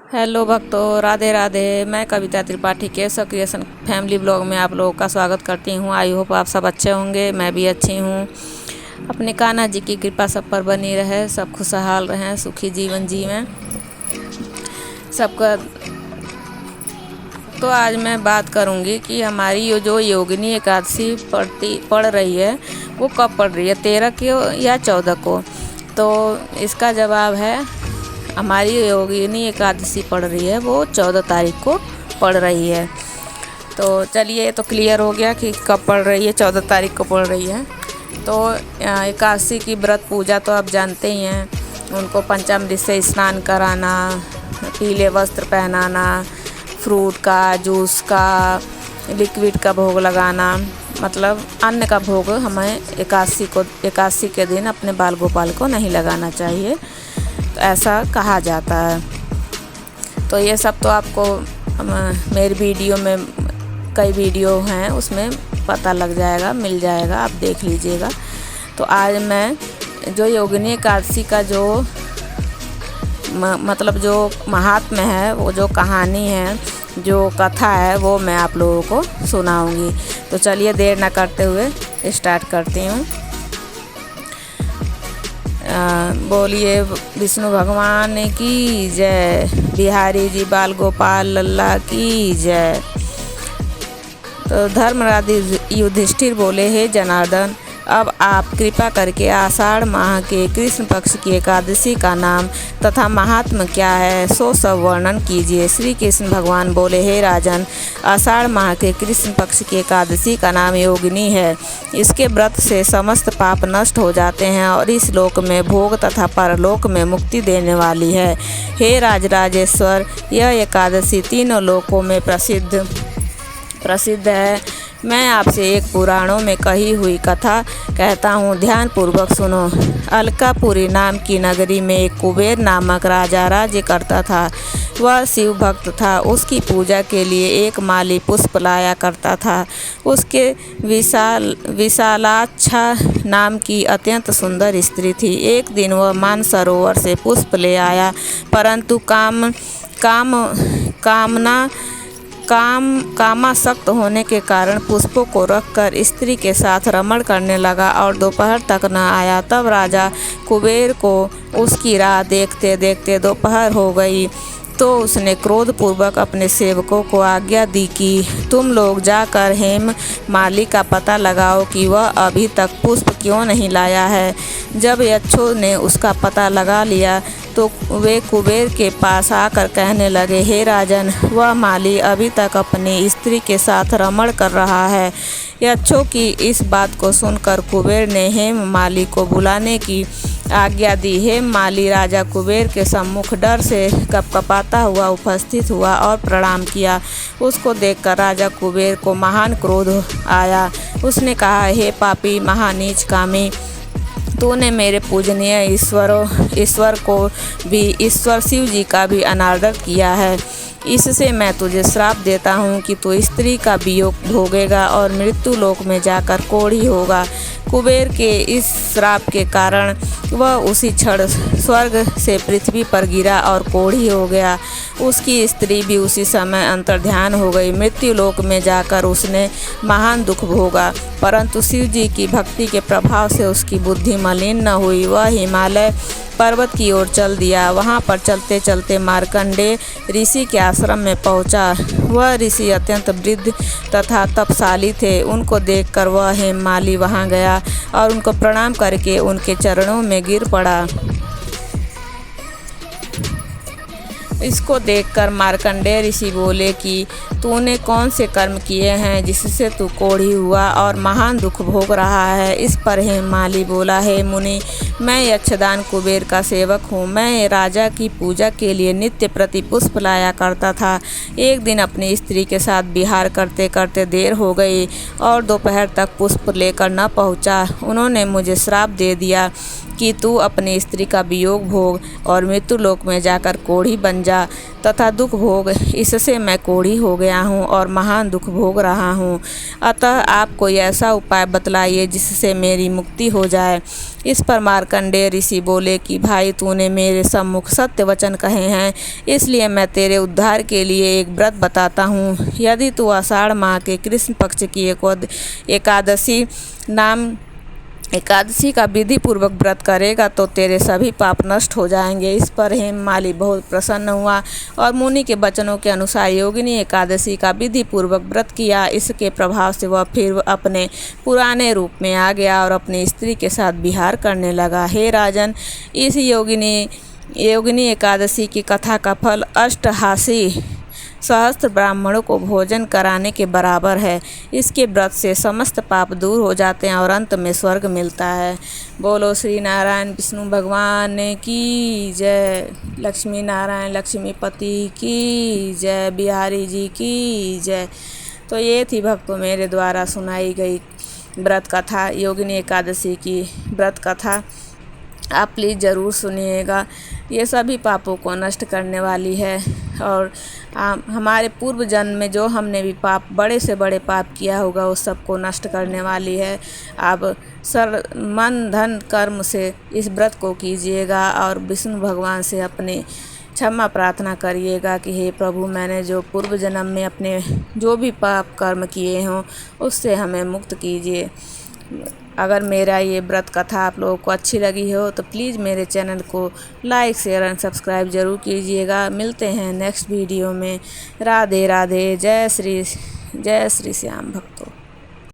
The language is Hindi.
हेलो भक्तों, राधे राधे। मैं Kavita Tripathi Keshav creation family blog में आप लोगों का स्वागत करती हूँ। आई होप आप सब अच्छे होंगे, मैं भी अच्छी हूँ। अपने कान्हा जी की कृपा सब पर बनी रहे, सब खुशहाल रहें, सुखी जीवन जीवें सबका। तो आज मैं बात करूँगी कि हमारी ये जो योगिनी एकादशी पड़ रही है वो कब पड़ रही है, 13 को या 14 को। तो इसका जवाब है, हमारी योगिनी एकादशी पड़ रही है वो 14 तारीख को पड़ रही है। तो चलिए, ये तो क्लियर हो गया कि कब पड़ रही है, 14 तारीख को पड़ रही है। तो एकादशी की व्रत पूजा तो आप जानते ही हैं। उनको पंचामृत से स्नान कराना, पीले वस्त्र पहनाना, फ्रूट का, जूस का, लिक्विड का भोग लगाना, मतलब अन्न का भोग हमें एकादशी के दिन अपने बाल गोपाल को नहीं लगाना चाहिए, तो ऐसा कहा जाता है। तो ये सब तो आपको मेरी वीडियो में, कई वीडियो हैं उसमें पता लग जाएगा, मिल जाएगा, आप देख लीजिएगा। तो आज मैं जो योगिनी एकादशी का जो मतलब जो महात्म्य है, वो जो कहानी है, जो कथा है, वो मैं आप लोगों को सुनाऊंगी। तो चलिए देर ना करते हुए स्टार्ट करती हूँ। बोलिए विष्णु भगवान की जय, बिहारी जी बाल गोपाल लल्ला की जय। तो धर्मराज युधिष्ठिर बोले, हे जनार्दन, अब आप कृपा करके आषाढ़ माह के कृष्ण पक्ष की एकादशी का नाम तथा महात्म्य क्या है सो सब वर्णन कीजिए। श्री कृष्ण भगवान बोले, हे राजन, आषाढ़ माह के कृष्ण पक्ष की एकादशी का नाम योगिनी है। इसके व्रत से समस्त पाप नष्ट हो जाते हैं और इस लोक में भोग तथा परलोक में मुक्ति देने वाली है। हे राजराजेश्वर, यह एकादशी तीनों लोकों में प्रसिद्ध है। मैं आपसे एक पुराणों में कही हुई कथा कहता हूँ, ध्यान पूर्वक सुनो। अलकापुरी नाम की नगरी में एक कुबेर नामक राजा राज्य करता था। वह शिव भक्त था। उसकी पूजा के लिए एक माली पुष्प लाया करता था। उसके विशालाक्षा नाम की अत्यंत सुंदर स्त्री थी। एक दिन वह मानसरोवर से पुष्प ले आया, परंतु कामासक्त होने के कारण पुष्पों को रखकर स्त्री के साथ रमण करने लगा और दोपहर तक न आया। तब राजा कुबेर को उसकी राह देखते देखते दोपहर हो गई। तो उसने क्रोधपूर्वक अपने सेवकों को आज्ञा दी कि तुम लोग जाकर हेम माली का पता लगाओ कि वह अभी तक पुष्प क्यों नहीं लाया है। जब यक्षों ने उसका पता लगा लिया तो वे कुबेर के पास आकर कहने लगे, हे राजन, वह माली अभी तक अपनी स्त्री के साथ रमण कर रहा है। यक्षों की इस बात को सुनकर कुबेर ने हेम माली को बुलाने की आज्ञा दी। हेम माली राजा कुबेर के सम्मुख डर से कपकपाता हुआ उपस्थित हुआ और प्रणाम किया। उसको देखकर राजा कुबेर को महान क्रोध आया। उसने कहा, हे पापी महानीच कामी, तूने मेरे पूजनीय ईश्वर को भी, ईश्वर शिव जी का भी अनादर किया है। इससे मैं तुझे श्राप देता हूँ कि तू स्त्री का वियोग भोगेगा और मृत्यु लोक में जाकर कोढ़ी होगा। कुबेर के इस श्राप के कारण वह उसी क्षण स्वर्ग से पृथ्वी पर गिरा और कोढ़ी हो गया। उसकी स्त्री भी उसी समय अंतर्ध्यान हो गई। मृत्यु लोक में जाकर उसने महान दुख भोगा, परंतु शिव जी की भक्ति के प्रभाव से उसकी बुद्धि मलिन न हुई। वह हिमालय पर्वत की ओर चल दिया। वहाँ पर चलते चलते मार्कंडेय ऋषि के आश्रम में पहुँचा। वह ऋषि अत्यंत वृद्ध तथा तपशाली थे। उनको देखकर वह हेममाली वहाँ गया और उनको प्रणाम करके उनके चरणों में गिर पड़ा। इसको देखकर मार्कंडेय ऋषि बोले कि तूने कौन से कर्म किए हैं जिससे तू कोढ़ी हुआ और महान दुख भोग रहा है। इस पर हेममाली बोला, हे मुनि, मैं यक्षदान कुबेर का सेवक हूँ। मैं राजा की पूजा के लिए नित्य प्रति पुष्प लाया करता था। एक दिन अपनी स्त्री के साथ विहार करते करते देर हो गई और दोपहर तक पुष्प लेकर न पहुँचा। उन्होंने मुझे श्राप दे दिया कि तू अपनी स्त्री का वियोग भोग और मृत्यु लोक में जाकर कोढ़ी बन जा तथा दुख भोग। इससे मैं कोढ़ी हो गया हूँ और महान दुख भोग रहा हूँ। अतः आप कोई ऐसा उपाय बतलाइए जिससे मेरी मुक्ति हो जाए। इस पर मार्कंडेय ऋषि बोले कि भाई, तूने मेरे सम्मुख सत्य वचन कहे हैं, इसलिए मैं तेरे उद्धार के लिए एक व्रत बताता हूँ। यदि तू आषाढ़ माह के कृष्ण पक्ष की एकादशी का विधि पूर्वक व्रत करेगा तो तेरे सभी पाप नष्ट हो जाएंगे। इस पर हेममाली बहुत प्रसन्न हुआ और मुनि के वचनों के अनुसार योगिनी एकादशी का विधि पूर्वक व्रत किया। इसके प्रभाव से वह फिर अपने पुराने रूप में आ गया और अपनी स्त्री के साथ विहार करने लगा। हे राजन, इस योगिनी एकादशी की कथा का फल अष्टहासी सहस्त्र ब्राह्मणों को भोजन कराने के बराबर है। इसके व्रत से समस्त पाप दूर हो जाते हैं और अंत में स्वर्ग मिलता है। बोलो श्री नारायण विष्णु भगवान की जय। लक्ष्मी नारायण लक्ष्मीपति की जय। बिहारी जी की जय। तो ये थी भक्तों मेरे द्वारा सुनाई गई व्रत कथा, योगिनी एकादशी की व्रत कथा। आप प्लीज़ ज़रूर सुनिएगा। ये सभी पापों को नष्ट करने वाली है और हमारे पूर्व जन्म में जो हमने भी बड़े से बड़े पाप किया होगा उस सबको नष्ट करने वाली है। आप मन धन कर्म से इस व्रत को कीजिएगा और विष्णु भगवान से अपनी क्षमा प्रार्थना करिएगा कि हे प्रभु, मैंने जो पूर्व जन्म में अपने जो भी पाप कर्म किए हों उससे हमें मुक्त कीजिए। अगर मेरा ये व्रत कथा आप लोगों को अच्छी लगी हो तो प्लीज़ मेरे चैनल को लाइक शेयर एंड सब्सक्राइब ज़रूर कीजिएगा। मिलते हैं नेक्स्ट वीडियो में। राधे राधे। जय श्री श्याम भक्तों।